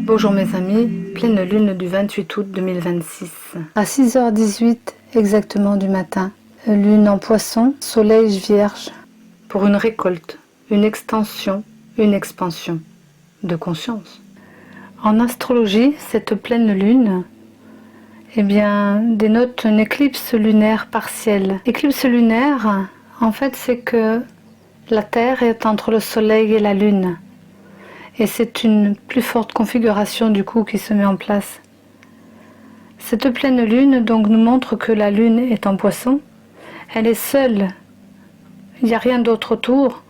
Bonjour mes amis, pleine lune du 28 août 2026. À 6h18 exactement du matin, lune en poisson, soleil vierge. Pour une récolte, une extension, une expansion de conscience. En astrologie, cette pleine lune dénote une éclipse lunaire partielle. Éclipse lunaire, en fait, c'est que la Terre est entre le soleil et la lune. Et c'est une plus forte configuration du coup qui se met en place. Cette pleine lune donc nous montre que la lune est en poisson. Elle est seule. Il n'y a rien d'autre autour.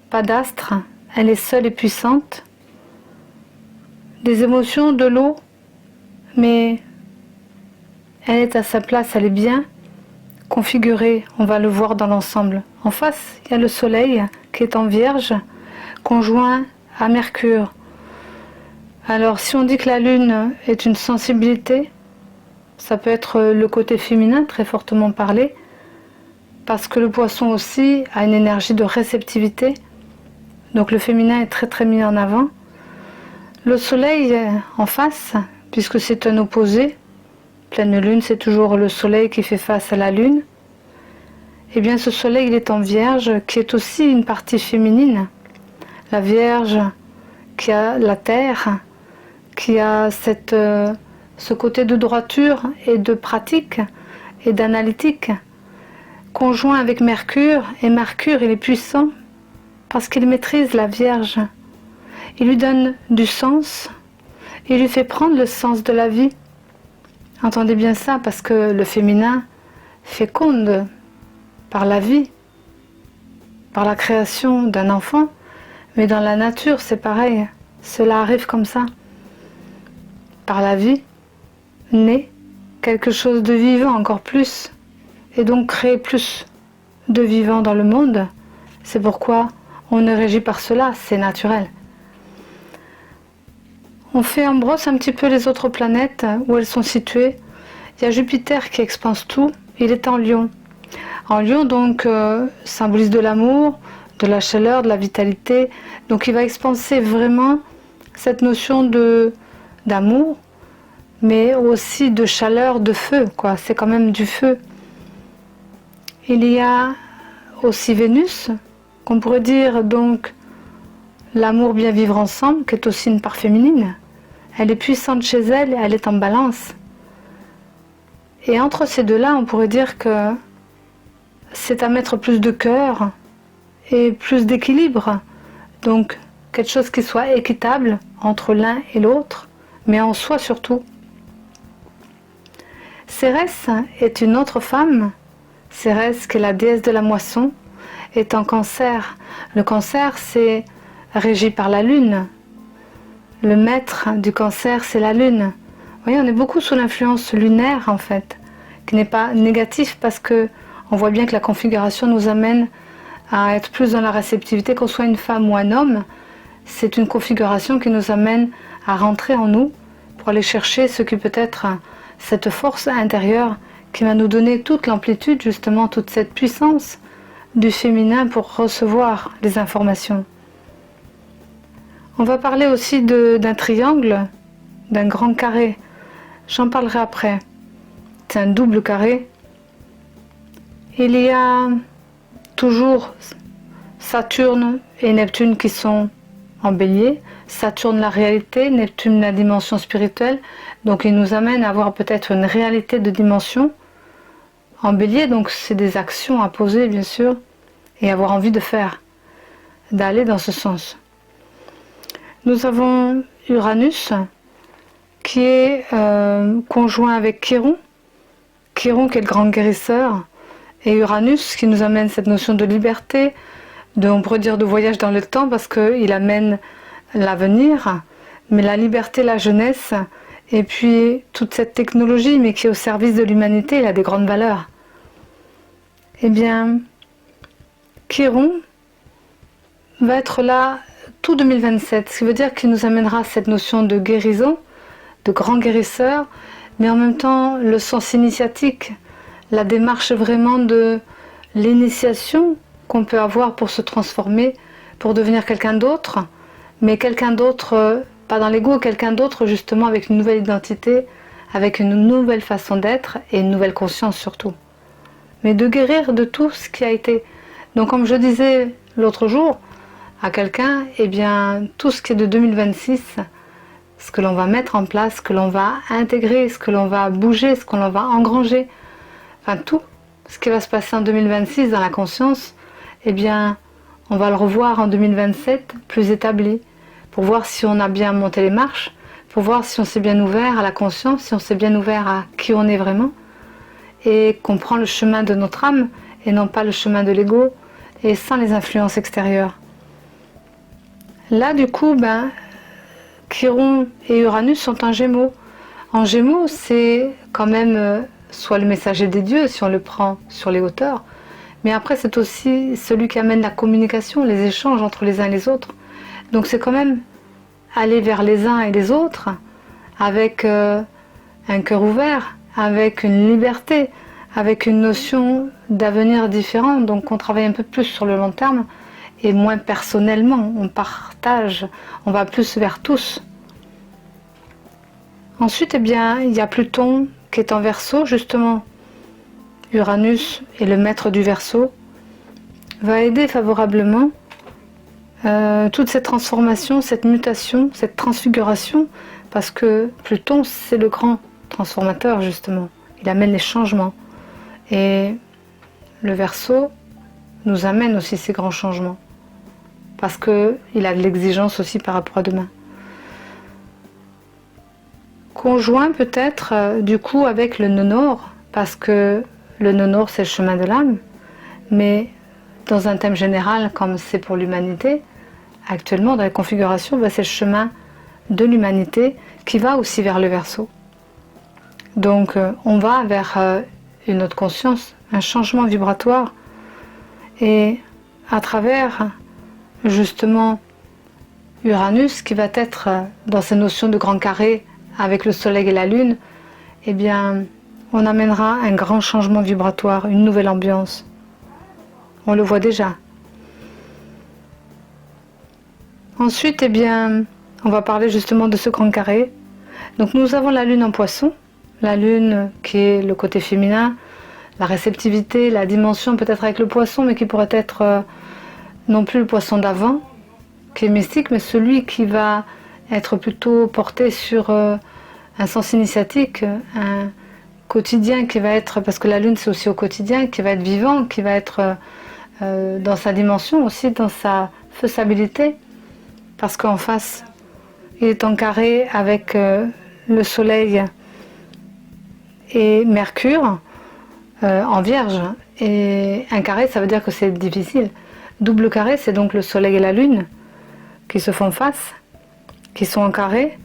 Pas d'astre. Elle est seule et puissante. Des émotions, de l'eau. Mais elle est à sa place, elle est bien configurée. On va le voir dans l'ensemble. En face, il y a le soleil qui est en vierge, conjoint à Mercure. Alors si on dit que la lune est une sensibilité, ça peut être le côté féminin très fortement parlé, parce que le poisson aussi a une énergie de réceptivité, donc le féminin est très très mis en avant. Le soleil en face, puisque c'est un opposé, pleine lune c'est toujours le soleil qui fait face à la lune, et bien ce soleil il est en vierge, qui est aussi une partie féminine. La Vierge qui a la terre, qui a ce côté de droiture et de pratique et d'analytique, conjoint avec Mercure. Et Mercure, il est puissant parce qu'il maîtrise la Vierge. Il lui donne du sens, il lui fait prendre le sens de la vie. Entendez bien ça, parce que le féminin féconde par la vie, par la création d'un enfant. Mais dans la nature, c'est pareil. Cela arrive comme ça. Par la vie, naît quelque chose de vivant encore plus. Et donc créer plus de vivant dans le monde. C'est pourquoi on est régi par cela, c'est naturel. On fait en brosse un petit peu les autres planètes, où elles sont situées. Il y a Jupiter qui expanse tout, il est en Lion. En Lion, donc, symbolise de l'amour, de la chaleur, de la vitalité. Donc il va expanser vraiment cette notion d'amour, mais aussi de chaleur, de feu, quoi. C'est quand même du feu. Il y a aussi Vénus, qu'on pourrait dire donc l'amour bien vivre ensemble, qui est aussi une part féminine. Elle est puissante chez elle et elle est en balance. Et entre ces deux-là, on pourrait dire que c'est à mettre plus de cœur et plus d'équilibre, donc quelque chose qui soit équitable entre l'un et l'autre, mais en soi surtout. Cérès est une autre femme. Cérès, qui est la déesse de la moisson, est en Cancer. Le Cancer, c'est régi par la lune. Le maître du Cancer, c'est la lune. Vous voyez, on est beaucoup sous l'influence lunaire en fait, qui n'est pas négatif, parce que on voit bien que la configuration nous amène à être plus dans la réceptivité, qu'on soit une femme ou un homme. C'est une configuration qui nous amène à rentrer en nous pour aller chercher ce qui peut être cette force intérieure qui va nous donner toute l'amplitude, justement toute cette puissance du féminin pour recevoir les informations. On va parler aussi d'un triangle, d'un grand carré. J'en parlerai après. C'est un double carré. Il y a toujours Saturne et Neptune qui sont en bélier. Saturne la réalité, Neptune la dimension spirituelle. Donc il nous amène à avoir peut-être une réalité de dimension en bélier. Donc c'est des actions à poser bien sûr et avoir envie de faire, d'aller dans ce sens. Nous avons Uranus qui est conjoint avec Chiron. Chiron qui est le grand guérisseur. Et Uranus qui nous amène cette notion de liberté, on pourrait dire de voyage dans le temps, parce qu'il amène l'avenir, mais la liberté, la jeunesse, et puis toute cette technologie, mais qui est au service de l'humanité, il a des grandes valeurs. Eh bien, Chiron va être là tout 2027, ce qui veut dire qu'il nous amènera cette notion de guérison, de grand guérisseur, mais en même temps le sens initiatique, la démarche vraiment de l'initiation qu'on peut avoir pour se transformer, pour devenir quelqu'un d'autre, mais quelqu'un d'autre pas dans l'ego, quelqu'un d'autre justement avec une nouvelle identité, avec une nouvelle façon d'être et une nouvelle conscience surtout. Mais de guérir de tout ce qui a été. Donc comme je disais l'autre jour à quelqu'un, eh bien tout ce qui est de 2026, ce que l'on va mettre en place, ce que l'on va intégrer, ce que l'on va bouger, ce que l'on va engranger, enfin tout ce qui va se passer en 2026 dans la conscience, eh bien on va le revoir en 2027 plus établi, pour voir si on a bien monté les marches, pour voir si on s'est bien ouvert à la conscience, si on s'est bien ouvert à qui on est vraiment, et qu'on prend le chemin de notre âme, et non pas le chemin de l'ego, et sans les influences extérieures. Là, du coup, Chiron et Uranus sont en Gémeaux. En Gémeaux, c'est quand même soit le messager des dieux, si on le prend sur les hauteurs, mais après, c'est aussi celui qui amène la communication, les échanges entre les uns et les autres. Donc c'est quand même aller vers les uns et les autres avec un cœur ouvert, avec une liberté, avec une notion d'avenir différent. Donc on travaille un peu plus sur le long terme et moins personnellement. On partage, on va plus vers tous. Ensuite, eh bien, il y a Pluton qui est en Verseau, justement. Uranus est le maître du Verseau, va aider favorablement toute cette transformation, cette mutation, cette transfiguration, parce que Pluton, c'est le grand transformateur, justement. Il amène les changements. Et le Verseau nous amène aussi ces grands changements, parce qu'il a de l'exigence aussi par rapport à demain. Conjoint peut-être, du coup, avec le nœud nord, parce que le nœud nord, c'est le chemin de l'âme, mais dans un thème général, comme c'est pour l'humanité, actuellement, dans la configuration, c'est le chemin de l'humanité qui va aussi vers le Verseau. Donc, on va vers une autre conscience, un changement vibratoire. Et à travers, justement, Uranus, qui va être dans ces notions de grand carré avec le Soleil et la Lune, eh bien, on amènera un grand changement vibratoire, une nouvelle ambiance. On le voit déjà. Ensuite, eh bien, on va parler justement de ce grand carré. Donc nous avons la Lune en Poisson, la Lune qui est le côté féminin, la réceptivité, la dimension peut-être avec le Poisson, mais qui pourrait être non plus le Poisson d'avant, qui est mystique, mais celui qui va être plutôt porté sur un sens initiatique, un quotidien qui va être, parce que la Lune c'est aussi au quotidien, qui va être vivant, qui va être dans sa dimension aussi, dans sa faisabilité, parce qu'en face, il est en carré avec le Soleil et Mercure en Vierge. Et un carré, ça veut dire que c'est difficile. Double carré, c'est donc le Soleil et la Lune qui se font face, qui sont en carré.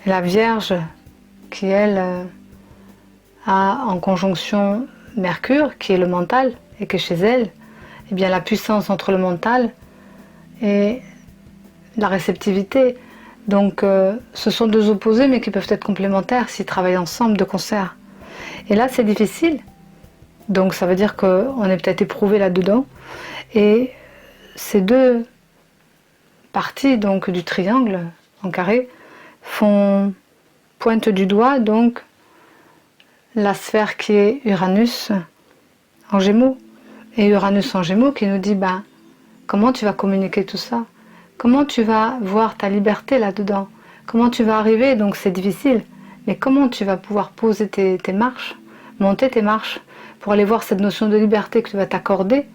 Et la Vierge, qui elle a en conjonction Mercure, qui est le mental, et que chez elle, eh bien, la puissance entre le mental et la réceptivité. Donc ce sont deux opposés mais qui peuvent être complémentaires s'ils travaillent ensemble de concert. Et là c'est difficile, donc ça veut dire qu'on est peut-être éprouvé là-dedans. Et ces deux parties donc du triangle en carré pointent du doigt donc la sphère qui est Uranus en Gémeaux. Et Uranus en Gémeaux qui nous dit comment tu vas communiquer tout ça? Comment tu vas voir ta liberté là-dedans? Comment tu vas arriver? Donc c'est difficile, mais comment tu vas pouvoir poser tes marches, monter tes marches, pour aller voir cette notion de liberté que tu vas t'accorder,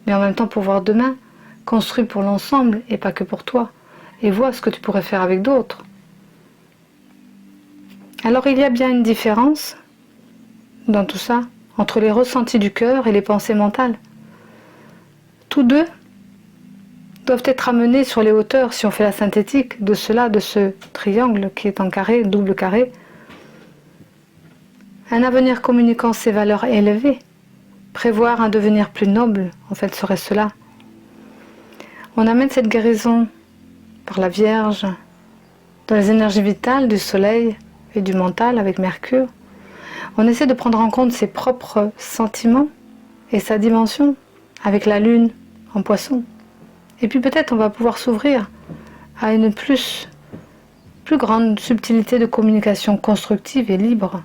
mais en même temps pour voir demain, construit pour l'ensemble et pas que pour toi, et voir ce que tu pourrais faire avec d'autres. Alors il y a bien une différence dans tout ça, entre les ressentis du cœur et les pensées mentales. Tous deux doivent être amenés sur les hauteurs, si on fait la synthétique de cela, de ce triangle qui est en carré, double carré. Un avenir communiquant ses valeurs élevées, prévoir un devenir plus noble, en fait, serait cela. On amène cette guérison par la Vierge, dans les énergies vitales du Soleil et du mental avec Mercure. On essaie de prendre en compte ses propres sentiments et sa dimension avec la Lune en Poisson. Et puis peut-être on va pouvoir s'ouvrir à une plus plus grande subtilité de communication constructive et libre.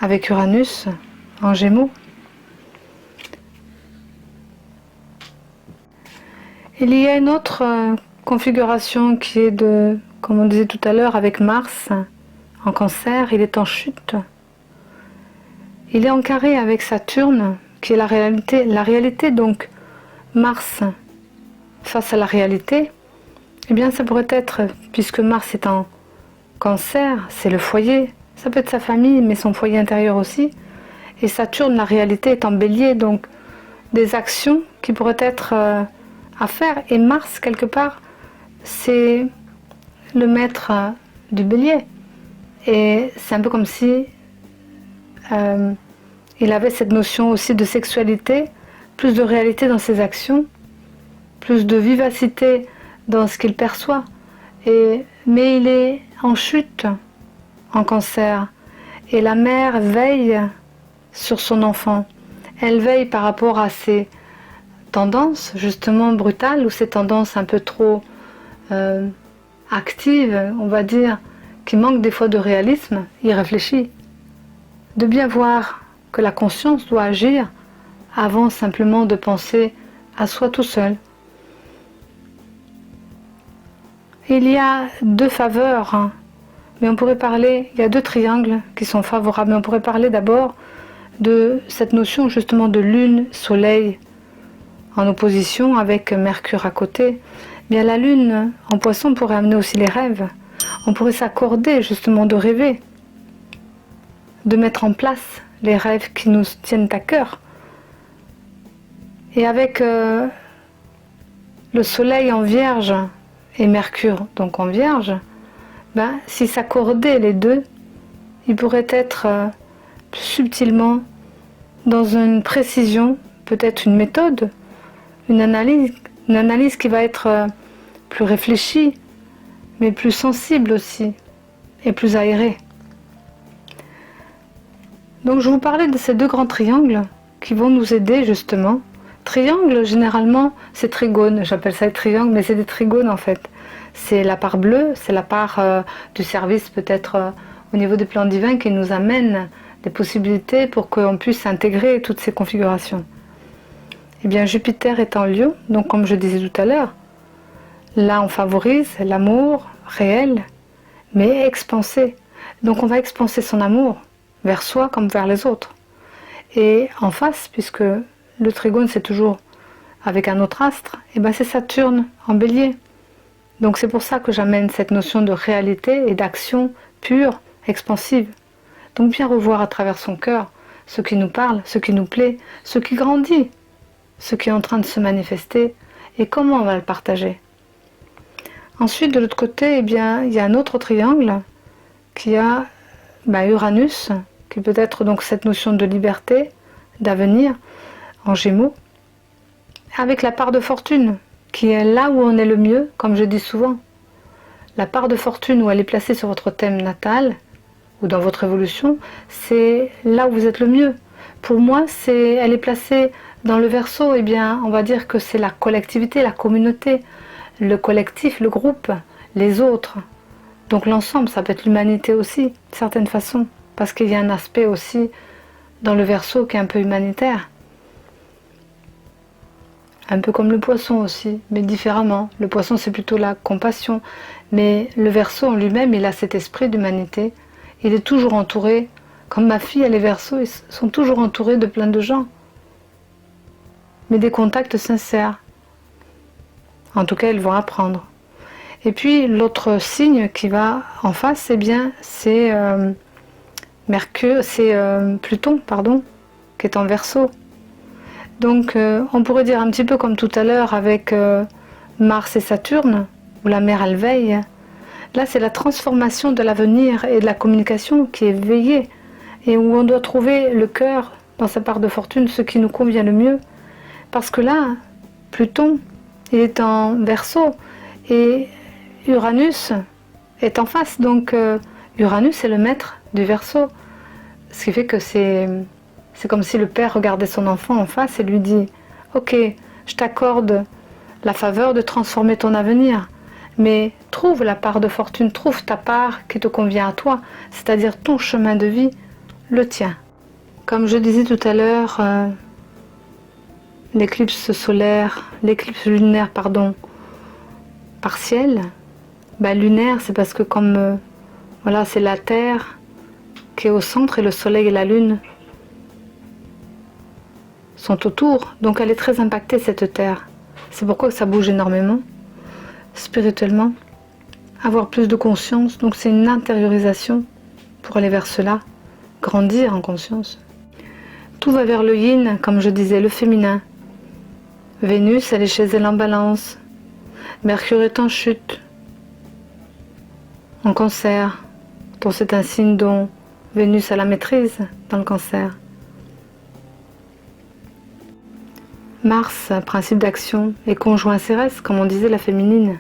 Avec Uranus en Gémeaux. Il y a une autre configuration qui est de, comme on disait tout à l'heure, avec Mars en Cancer, il est en chute. Il est en carré avec Saturne, qui est la réalité. La réalité, donc, Mars face à la réalité, eh bien ça pourrait être, puisque Mars est en Cancer, c'est le foyer, ça peut être sa famille, mais son foyer intérieur aussi. Et Saturne, la réalité est en Bélier, donc des actions qui pourraient être à faire. Et Mars, quelque part, c'est le maître du Bélier. Et c'est un peu comme si il avait cette notion aussi de sexualité, plus de réalité dans ses actions, plus de vivacité dans ce qu'il perçoit. Mais il est en chute en Cancer. Et la mère veille sur son enfant. Elle veille par rapport à ses tendances justement brutales ou ces tendances un peu trop actives, on va dire, qui manquent des fois de réalisme. Il réfléchit. De bien voir que la conscience doit agir avant simplement de penser à soi tout seul. Il y a deux faveurs, hein, mais on pourrait parler, il y a deux triangles qui sont favorables, mais on pourrait parler d'abord de cette notion justement de lune, soleil en opposition avec Mercure à côté. Bien la lune en poisson pourrait amener aussi les rêves. On pourrait s'accorder justement de rêver, de mettre en place les rêves qui nous tiennent à cœur. Et avec le soleil en Vierge et Mercure donc en Vierge, ben, si s'accordaient les deux, ils pourraient être plus subtilement dans une précision, peut-être une méthode, une analyse qui va être plus réfléchie, mais plus sensible aussi, et plus aérée. Donc je vous parlais de ces deux grands triangles qui vont nous aider justement. Triangle, généralement, c'est trigone, j'appelle ça triangle, mais c'est des trigones en fait. C'est la part bleue, c'est la part du service peut-être au niveau des plans divins qui nous amène des possibilités pour qu'on puisse intégrer toutes ces configurations. Eh bien Jupiter est en Lion, donc comme je disais tout à l'heure, là on favorise l'amour réel, mais expansé. Donc on va expanser son amour vers soi comme vers les autres. Et en face, puisque le trigone c'est toujours avec un autre astre, et ben c'est Saturne en Bélier. Donc c'est pour ça que j'amène cette notion de réalité et d'action pure, expansive. Donc bien revoir à travers son cœur ce qui nous parle, ce qui nous plaît, ce qui grandit, ce qui est en train de se manifester et comment on va le partager. Ensuite de l'autre côté, eh bien, il y a un autre triangle qui a Uranus, qui peut être donc cette notion de liberté, d'avenir en Gémeaux, avec la part de fortune qui est là où on est le mieux, comme je dis souvent. La part de fortune où elle est placée sur votre thème natal ou dans votre évolution, c'est là où vous êtes le mieux. Pour moi, elle est placée dans le Verseau, eh bien, on va dire que c'est la collectivité, la communauté, le collectif, le groupe, les autres. Donc l'ensemble, ça peut être l'humanité aussi, de certaine façon, parce qu'il y a un aspect aussi dans le Verseau qui est un peu humanitaire. Un peu comme le poisson aussi, mais différemment. Le poisson, c'est plutôt la compassion. Mais le Verseau en lui-même, il a cet esprit d'humanité. Il est toujours entouré, comme ma fille, elle est Verseau, ils sont toujours entourés de plein de gens. Mais des contacts sincères. En tout cas, ils vont apprendre. Et puis, l'autre signe qui va en face, eh bien, c'est Pluton, qui est en Verseau. Donc on pourrait dire un petit peu comme tout à l'heure avec Mars et Saturne, où la mère elle veille. Là c'est la transformation de l'avenir et de la communication qui est veillée et où on doit trouver le cœur dans sa part de fortune, ce qui nous convient le mieux. Parce que là, Pluton il est en Verseau et Uranus est en face. Donc Uranus est le maître du Verseau. Ce qui fait que c'est comme si le père regardait son enfant en face et lui dit « Ok, je t'accorde la faveur de transformer ton avenir, Mais trouve la part de fortune, trouve ta part qui te convient à toi, c'est-à-dire ton chemin de vie, le tien. Comme je disais tout à l'heure, l'éclipse lunaire, partielle, lunaire, c'est parce que comme voilà, c'est la Terre qui est au centre et le Soleil et la Lune sont autour, donc elle est très impactée cette Terre. C'est pourquoi ça bouge énormément, spirituellement, avoir plus de conscience, donc c'est une intériorisation pour aller vers cela, grandir en conscience. Tout va vers le yin, comme je disais, le féminin. Vénus, elle est chez elle en balance, Mercure est en chute, en cancer, dont c'est un signe dont Vénus a la maîtrise dans le cancer. Mars, principe d'action, est conjoint à Cérès, comme on disait, la féminine,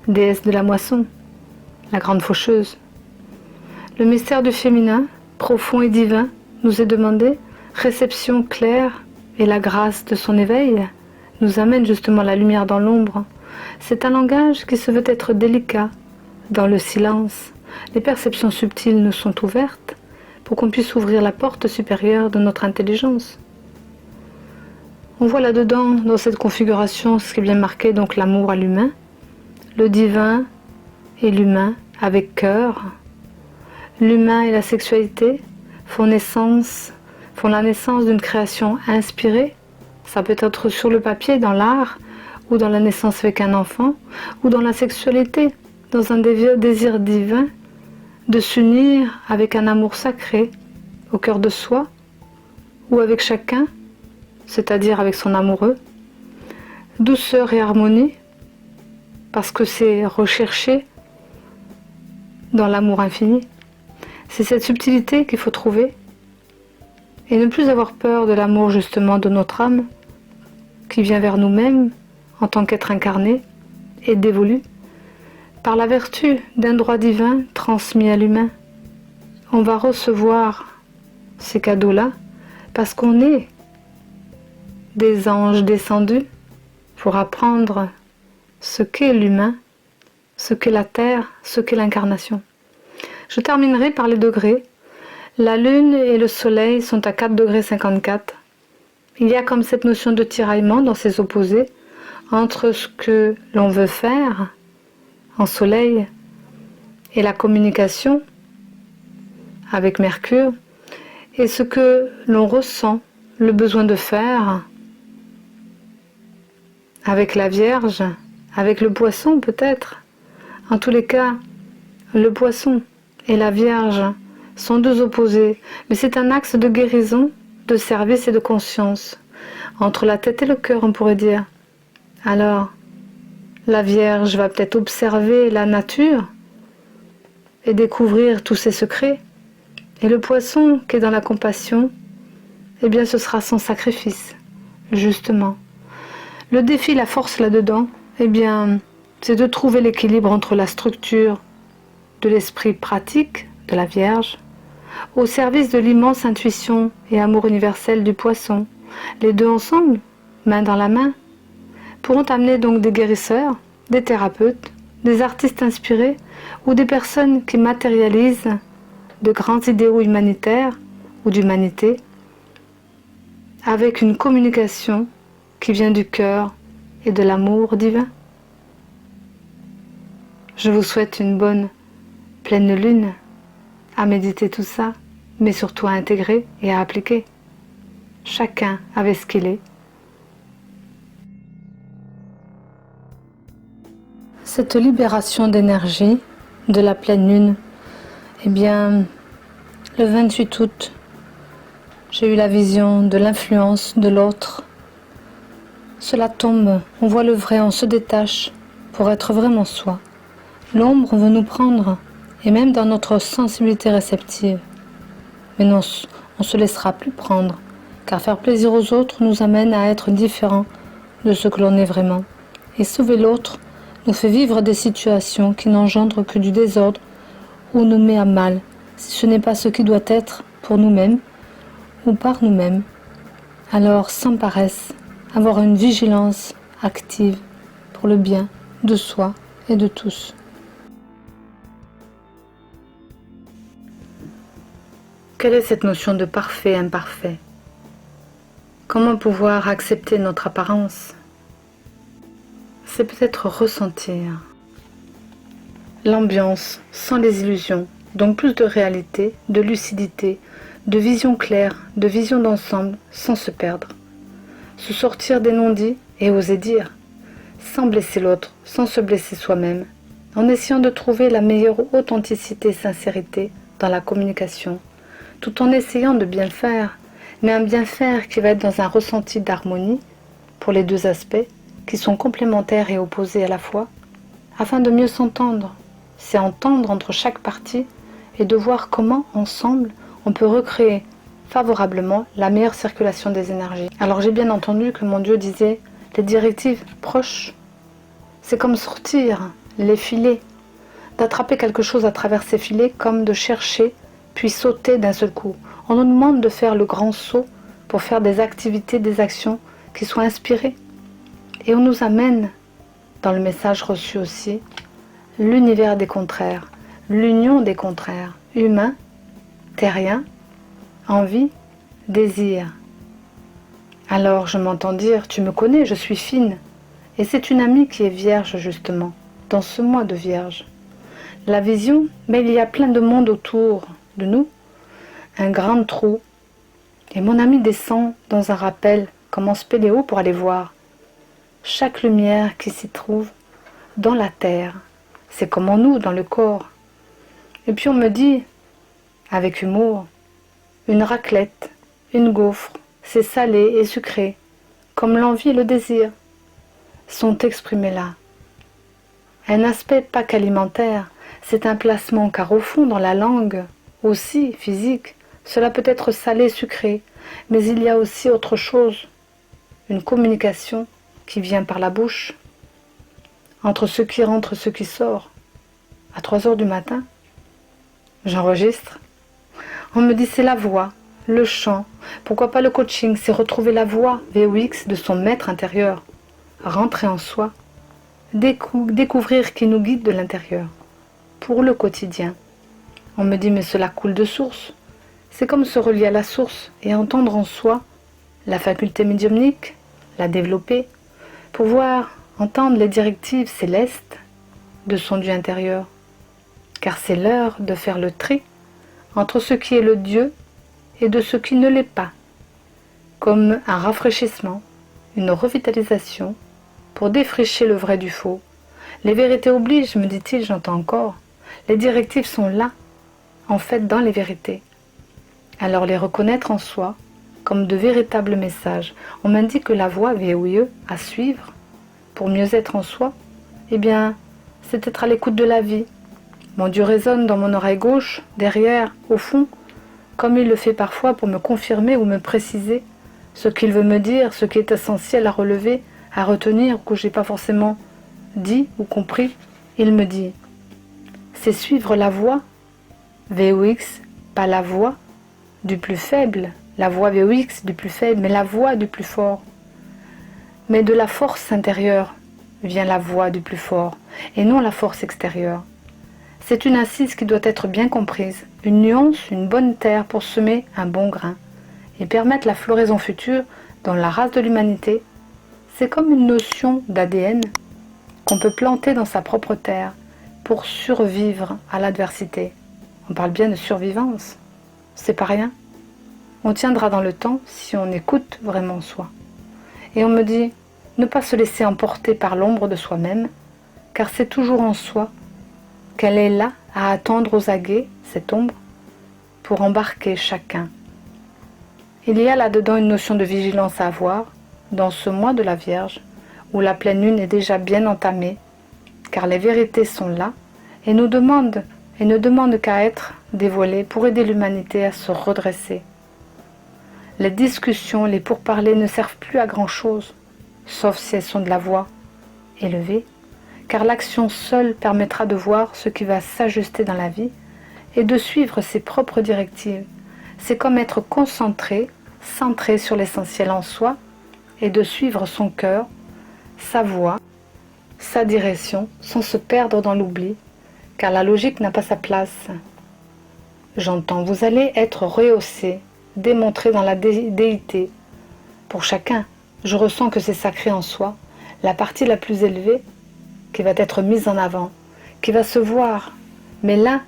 déesse de la moisson, la grande faucheuse. Le mystère du féminin, profond et divin, nous est demandé, réception claire et la grâce de son éveil nous amène justement la lumière dans l'ombre. C'est un langage qui se veut être délicat, dans le silence. Les perceptions subtiles nous sont ouvertes pour qu'on puisse ouvrir la porte supérieure de notre intelligence. On voit là-dedans, dans cette configuration, ce qui est bien marqué, donc l'amour à l'humain, le divin et l'humain avec cœur. L'humain et la sexualité font la naissance d'une création inspirée. Ça peut être sur le papier, dans l'art, ou dans la naissance avec un enfant, ou dans la sexualité, dans un désir divin de s'unir avec un amour sacré au cœur de soi, ou avec chacun, c'est-à-dire avec son amoureux. Douceur et harmonie, parce que c'est recherché dans l'amour infini. C'est cette subtilité qu'il faut trouver, et ne plus avoir peur de l'amour justement de notre âme, qui vient vers nous-mêmes en tant qu'être incarné et dévolu, par la vertu d'un droit divin transmis à l'humain. On va recevoir ces cadeaux-là parce qu'on est des anges descendus pour apprendre ce qu'est l'humain, ce qu'est la terre, ce qu'est l'incarnation. Je terminerai par les degrés. La lune et le soleil sont à 4 degrés 54. Il y a comme cette notion de tiraillement dans ces opposés entre ce que l'on veut faire en soleil et la communication avec Mercure et ce que l'on ressent, le besoin de faire avec la Vierge, avec le Poisson peut-être. En tous les cas, le Poisson et la Vierge sont deux opposés, mais c'est un axe de guérison, de service et de conscience. Entre la tête et le cœur, on pourrait dire. Alors, la Vierge va peut-être observer la nature et découvrir tous ses secrets. Et le Poisson, qui est dans la compassion, eh bien ce sera son sacrifice, justement. Le défi, la force là-dedans, eh bien, c'est de trouver l'équilibre entre la structure de l'esprit pratique de la Vierge au service de l'immense intuition et amour universel du Poisson. Les deux ensemble, main dans la main, pourront amener donc des guérisseurs, des thérapeutes, des artistes inspirés ou des personnes qui matérialisent de grands idéaux humanitaires ou d'humanité avec une communication qui vient du cœur et de l'amour divin. Je vous souhaite une bonne pleine lune à méditer tout ça, mais surtout à intégrer et à appliquer. Chacun avec ce qu'il est. Cette libération d'énergie de la pleine lune, eh bien, le 28 août, j'ai eu la vision de l'influence de l'autre. Cela tombe, on voit le vrai, on se détache pour être vraiment soi. L'ombre veut nous prendre, et même dans notre sensibilité réceptive. Mais non, on se laissera plus prendre, car faire plaisir aux autres nous amène à être différents de ce que l'on est vraiment. Et sauver l'autre nous fait vivre des situations qui n'engendrent que du désordre ou nous met à mal, si ce n'est pas ce qui doit être pour nous-mêmes ou par nous-mêmes. Alors, sans paresse, avoir une vigilance active pour le bien de soi et de tous. Quelle est cette notion de parfait, imparfait? Comment pouvoir accepter notre apparence? C'est peut-être ressentir l'ambiance sans les illusions, donc plus de réalité, de lucidité, de vision claire, de vision d'ensemble, sans se perdre. Se sortir des non-dits et oser dire, sans blesser l'autre, sans se blesser soi-même, en essayant de trouver la meilleure authenticité et sincérité dans la communication, tout en essayant de bien faire, mais un bien faire qui va être dans un ressenti d'harmonie pour les deux aspects qui sont complémentaires et opposés à la fois, afin de mieux s'entendre. C'est entendre entre chaque partie et de voir comment, ensemble, on peut recréer favorablement la meilleure circulation des énergies. Alors j'ai bien entendu que mon Dieu disait les directives proches. C'est comme sortir les filets, d'attraper quelque chose à travers ces filets, comme de chercher, puis sauter d'un seul coup. On nous demande de faire le grand saut pour faire des activités, des actions qui soient inspirées. Et on nous amène, dans le message reçu aussi, l'univers des contraires, l'union des contraires, humain, terrien, envie, désir. Alors je m'entends dire, tu me connais, je suis fine. Et c'est une amie qui est vierge justement, dans ce mois de vierge. La vision, mais il y a plein de monde autour de nous, un grand trou. Et mon ami descend dans un rappel, comme en spéléo pour aller voir. Chaque lumière qui s'y trouve dans la terre, c'est comme en nous, dans le corps. Et puis on me dit, avec humour, une raclette, une gaufre, c'est salé et sucré, comme l'envie et le désir, sont exprimés là. Un aspect pas qu'alimentaire, c'est un placement, car au fond, dans la langue, aussi physique, cela peut être salé, sucré, mais il y a aussi autre chose, une communication qui vient par la bouche, entre ce qui rentre et ce qui sort. À 3 heures du matin, j'enregistre. On me dit c'est la voix, le chant. Pourquoi pas le coaching? C'est retrouver la voix VOX de son maître intérieur. Rentrer en soi. Découvrir qui nous guide de l'intérieur. Pour le quotidien. On me dit mais cela coule de source. C'est comme se relier à la source et entendre en soi la faculté médiumnique, la développer, pouvoir entendre les directives célestes de son Dieu intérieur. Car c'est l'heure de faire le tri entre ce qui est le Dieu et de ce qui ne l'est pas, comme un rafraîchissement, une revitalisation, pour défricher le vrai du faux. Les vérités obligent, me dit-il, j'entends encore. Les directives sont là, en fait, dans les vérités. Alors les reconnaître en soi, comme de véritables messages. On m'indique que la voie VOIE à suivre, pour mieux être en soi, eh bien, c'est être à l'écoute de la vie. Mon Dieu résonne dans mon oreille gauche, derrière, au fond, comme il le fait parfois pour me confirmer ou me préciser ce qu'il veut me dire, ce qui est essentiel à relever, à retenir, ou que je n'ai pas forcément dit ou compris. Il me dit, c'est suivre la voie VOX, pas la voix du plus faible, la voix VOX du plus faible, mais la voix du plus fort. Mais de la force intérieure vient la voix du plus fort, et non la force extérieure. C'est une assise qui doit être bien comprise, une nuance, une bonne terre pour semer un bon grain et permettre la floraison future dans la race de l'humanité. C'est comme une notion d'ADN qu'on peut planter dans sa propre terre pour survivre à l'adversité. On parle bien de survivance, c'est pas rien. On tiendra dans le temps si on écoute vraiment soi. Et on me dit, ne pas se laisser emporter par l'ombre de soi-même, car c'est toujours en soi qu'elle est là à attendre aux aguets, cette ombre, pour embarquer chacun. Il y a là-dedans une notion de vigilance à avoir, dans ce mois de la Vierge, où la pleine lune est déjà bien entamée, car les vérités sont là, et nous demandent, et ne demandent qu'à être dévoilées pour aider l'humanité à se redresser. Les discussions, les pourparlers ne servent plus à grand-chose, sauf si elles sont de la voix élevée, car l'action seule permettra de voir ce qui va s'ajuster dans la vie et de suivre ses propres directives. C'est comme être concentré, centré sur l'essentiel en soi et de suivre son cœur, sa voix, sa direction sans se perdre dans l'oubli, car la logique n'a pas sa place. J'entends, vous allez être rehaussé, démontré dans la déité. Pour chacun, je ressens que c'est sacré en soi, la partie la plus élevée qui va être mise en avant, qui va se voir. Mais là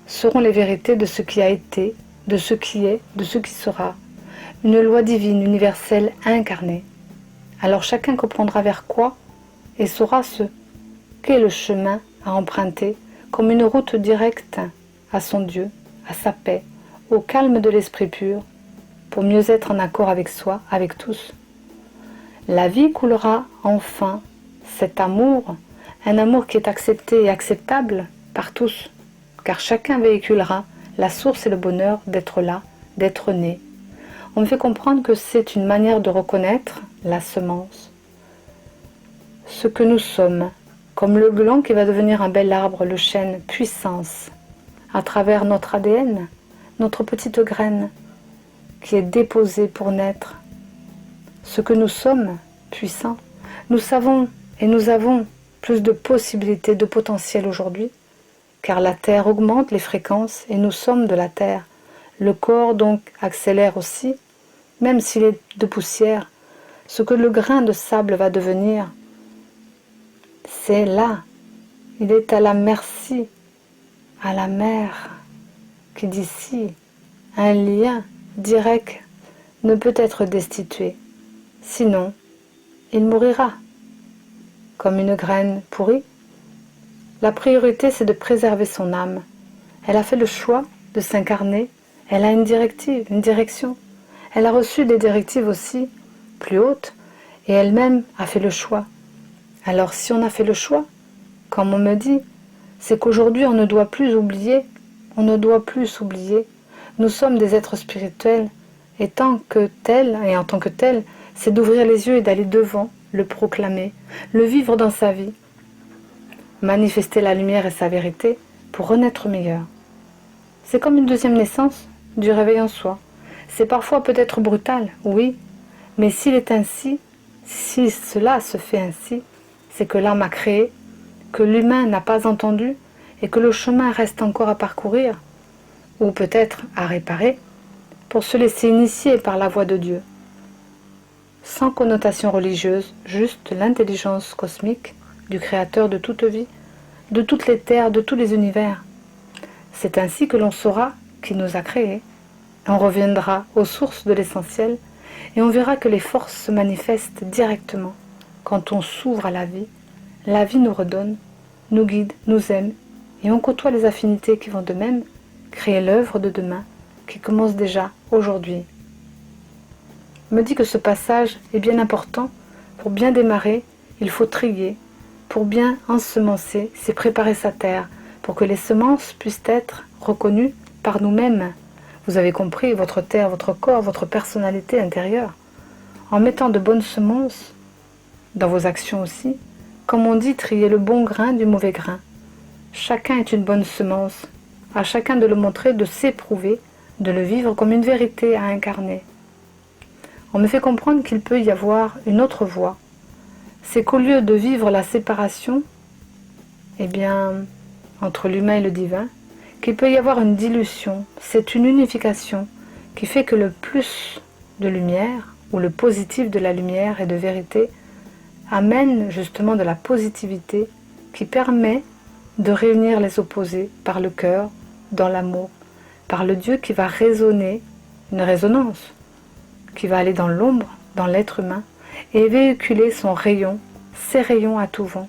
seront les vérités de ce qui a été, de ce qui est, de ce qui sera. Une loi divine, universelle, incarnée. Alors chacun comprendra vers quoi et saura ce qu'est le chemin à emprunter comme une route directe à son Dieu, à sa paix, au calme de l'esprit pur, pour mieux être en accord avec soi, avec tous. La vie coulera enfin cet amour, un amour qui est accepté et acceptable par tous, car chacun véhiculera la source et le bonheur d'être là, d'être né. On me fait comprendre que c'est une manière de reconnaître la semence, ce que nous sommes, comme le gland qui va devenir un bel arbre, le chêne, puissance, à travers notre ADN, notre petite graine qui est déposée pour naître. Ce que nous sommes, puissants, nous savons et nous avons plus de possibilités, de potentiel aujourd'hui, car la Terre augmente les fréquences et nous sommes de la Terre. Le corps donc accélère aussi, même s'il est de poussière. Ce que le grain de sable va devenir, c'est là. Il est à la merci, à la mer, qui d'ici, un lien direct ne peut être destitué. Sinon, il mourira, comme une graine pourrie. La priorité, c'est de préserver son âme. Elle a fait le choix de s'incarner. Elle a une directive, une direction. Elle a reçu des directives aussi, plus hautes, et elle-même a fait le choix. Alors si on a fait le choix, comme on me dit, c'est qu'aujourd'hui on ne doit plus oublier, on ne doit plus s'oublier. Nous sommes des êtres spirituels, et tant que tel, et en tant que tel, c'est d'ouvrir les yeux et d'aller devant, le proclamer, le vivre dans sa vie, manifester la lumière et sa vérité pour renaître meilleur. C'est comme une deuxième naissance du réveil en soi. C'est parfois peut-être brutal, oui, mais s'il est ainsi, si cela se fait ainsi, c'est que l'âme a créé, que l'humain n'a pas entendu et que le chemin reste encore à parcourir, ou peut-être à réparer, pour se laisser initier par la voix de Dieu. Sans connotation religieuse, juste l'intelligence cosmique du Créateur de toute vie, de toutes les terres, de tous les univers. C'est ainsi que l'on saura qui nous a créés. On reviendra aux sources de l'essentiel et on verra que les forces se manifestent directement. Quand on s'ouvre à la vie nous redonne, nous guide, nous aime et on côtoie les affinités qui vont de même créer l'œuvre de demain qui commence déjà aujourd'hui. Me dit que ce passage est bien important. Pour bien démarrer, il faut trier. Pour bien ensemencer, c'est préparer sa terre pour que les semences puissent être reconnues par nous-mêmes. Vous avez compris, votre terre, votre corps, votre personnalité intérieure. En mettant de bonnes semences, dans vos actions aussi, comme on dit, trier le bon grain du mauvais grain. Chacun est une bonne semence. À chacun de le montrer, de s'éprouver, de le vivre comme une vérité à incarner. On me fait comprendre qu'il peut y avoir une autre voie. C'est qu'au lieu de vivre la séparation, entre l'humain et le divin, qu'il peut y avoir une dilution. C'est une unification qui fait que le plus de lumière, ou le positif de la lumière et de vérité, amène justement de la positivité qui permet de réunir les opposés par le cœur, dans l'amour, par le Dieu qui va résonner, une résonance, qui va aller dans l'ombre, dans l'être humain, et véhiculer son rayon, ses rayons à tout vent.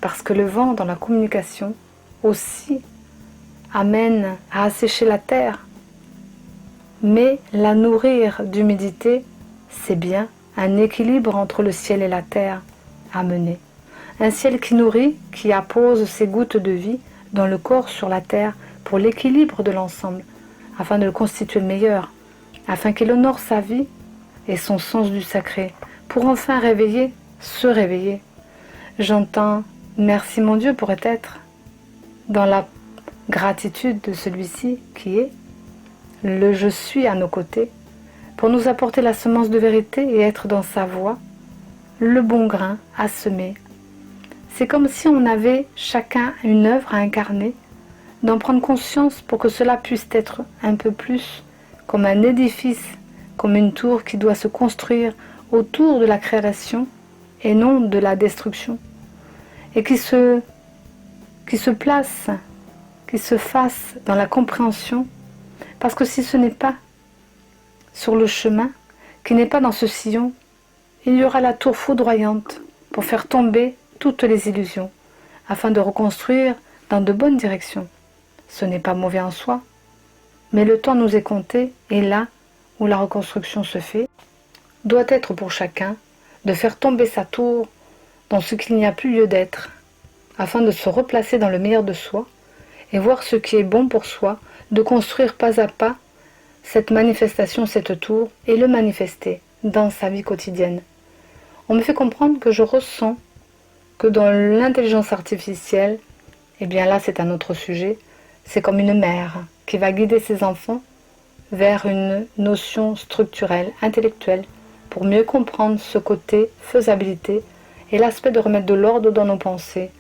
Parce que le vent dans la communication aussi amène à assécher la terre. Mais la nourrir d'humidité, c'est bien un équilibre entre le ciel et la terre à mener. Un ciel qui nourrit, qui appose ses gouttes de vie dans le corps sur la terre pour l'équilibre de l'ensemble, afin de le constituer le meilleur, afin qu'il honore sa vie et son sens du sacré, pour enfin se réveiller. J'entends « Merci mon Dieu » pourrait être dans la gratitude de celui-ci qui est le « Je suis » à nos côtés, pour nous apporter la semence de vérité et être dans sa voie, le bon grain à semer. C'est comme si on avait chacun une œuvre à incarner, d'en prendre conscience pour que cela puisse être un peu plus comme un édifice, comme une tour qui doit se construire autour de la création et non de la destruction, et qui se place, qui se fasse dans la compréhension, parce que si ce n'est pas sur le chemin, qui n'est pas dans ce sillon, il y aura la tour foudroyante pour faire tomber toutes les illusions, afin de reconstruire dans de bonnes directions. Ce n'est pas mauvais en soi, mais le temps nous est compté, et là où la reconstruction se fait, doit être pour chacun de faire tomber sa tour dans ce qu'il n'y a plus lieu d'être, afin de se replacer dans le meilleur de soi, et voir ce qui est bon pour soi, de construire pas à pas cette manifestation, cette tour, et le manifester dans sa vie quotidienne. On me fait comprendre que je ressens que dans l'intelligence artificielle, eh bien là c'est un autre sujet, c'est comme une mère qui va guider ses enfants vers une notion structurelle, intellectuelle, pour mieux comprendre ce côté faisabilité et l'aspect de remettre de l'ordre dans nos pensées.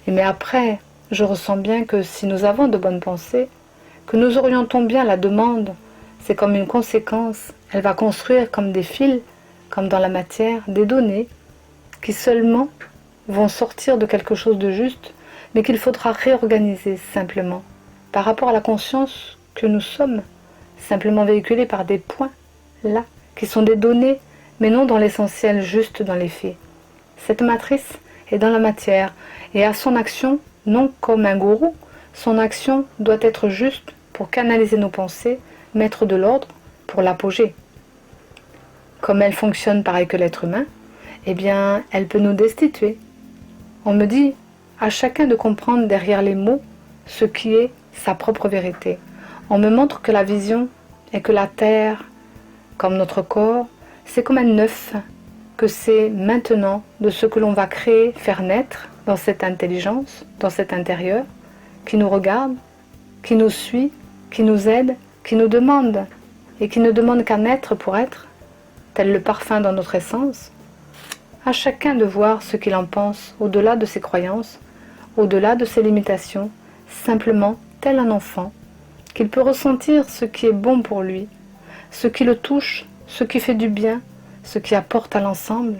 Mais après, je ressens bien que si nous avons de bonnes pensées, que nous orientons bien la demande, c'est comme une conséquence, elle va construire comme des fils, comme dans la matière, des données qui seulement vont sortir de quelque chose de juste, mais qu'il faudra réorganiser simplement par rapport à la conscience que nous sommes, simplement véhiculée par des points, là, qui sont des données, mais non dans l'essentiel, juste dans les faits. Cette matrice est dans la matière, et à son action, non comme un gourou, son action doit être juste pour canaliser nos pensées, mettre de l'ordre pour l'apogée. Comme elle fonctionne pareil que l'être humain, eh bien, elle peut nous destituer. On me dit à chacun de comprendre derrière les mots ce qui est sa propre vérité. On me montre que la vision est que la terre, comme notre corps, c'est comme un œuf, que c'est maintenant de ce que l'on va créer, faire naître dans cette intelligence, dans cet intérieur, qui nous regarde, qui nous suit, qui nous aide, qui nous demande, et qui ne demande qu'à naître pour être, tel le parfum dans notre essence. À chacun de voir ce qu'il en pense au-delà de ses croyances, au-delà de ses limitations, simplement tel un enfant, qu'il peut ressentir ce qui est bon pour lui, ce qui le touche, ce qui fait du bien, ce qui apporte à l'ensemble.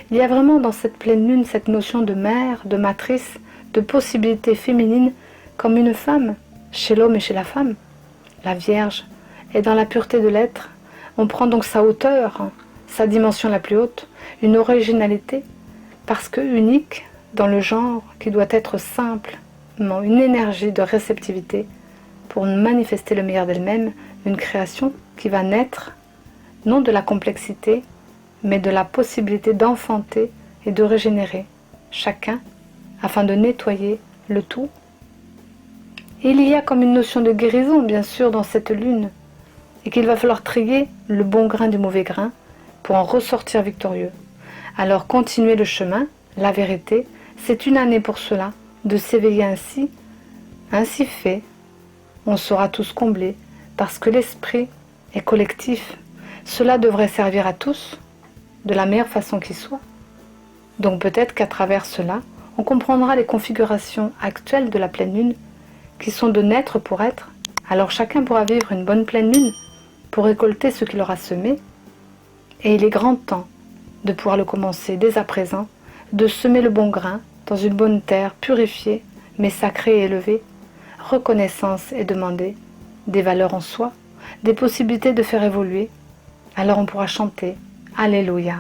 Il y a vraiment dans cette pleine lune cette notion de mère, de matrice, de possibilité féminine comme une femme, chez l'homme et chez la femme. La Vierge est dans la pureté de l'être. On prend donc sa hauteur, sa dimension la plus haute, une originalité, parce que unique dans le genre qui doit être simplement une énergie de réceptivité pour manifester le meilleur d'elle-même, une création qui va naître non de la complexité, mais de la possibilité d'enfanter et de régénérer chacun afin de nettoyer le tout. Et il y a comme une notion de guérison, bien sûr, dans cette lune, et qu'il va falloir trier le bon grain du mauvais grain pour en ressortir victorieux. Alors continuer le chemin, la vérité, c'est une année pour cela, de s'éveiller ainsi. Ainsi fait, on sera tous comblés, parce que l'esprit est collectif. Cela devrait servir à tous, de la meilleure façon qui soit. Donc peut-être qu'à travers cela, on comprendra les configurations actuelles de la pleine lune, qui sont de naître pour être. Alors chacun pourra vivre une bonne pleine lune, pour récolter ce qu'il aura semé. Et il est grand temps de pouvoir le commencer dès à présent, de semer le bon grain dans une bonne terre purifiée, mais sacrée et élevée. Reconnaissance est demandée, des valeurs en soi, des possibilités de faire évoluer. Alors on pourra chanter Alléluia.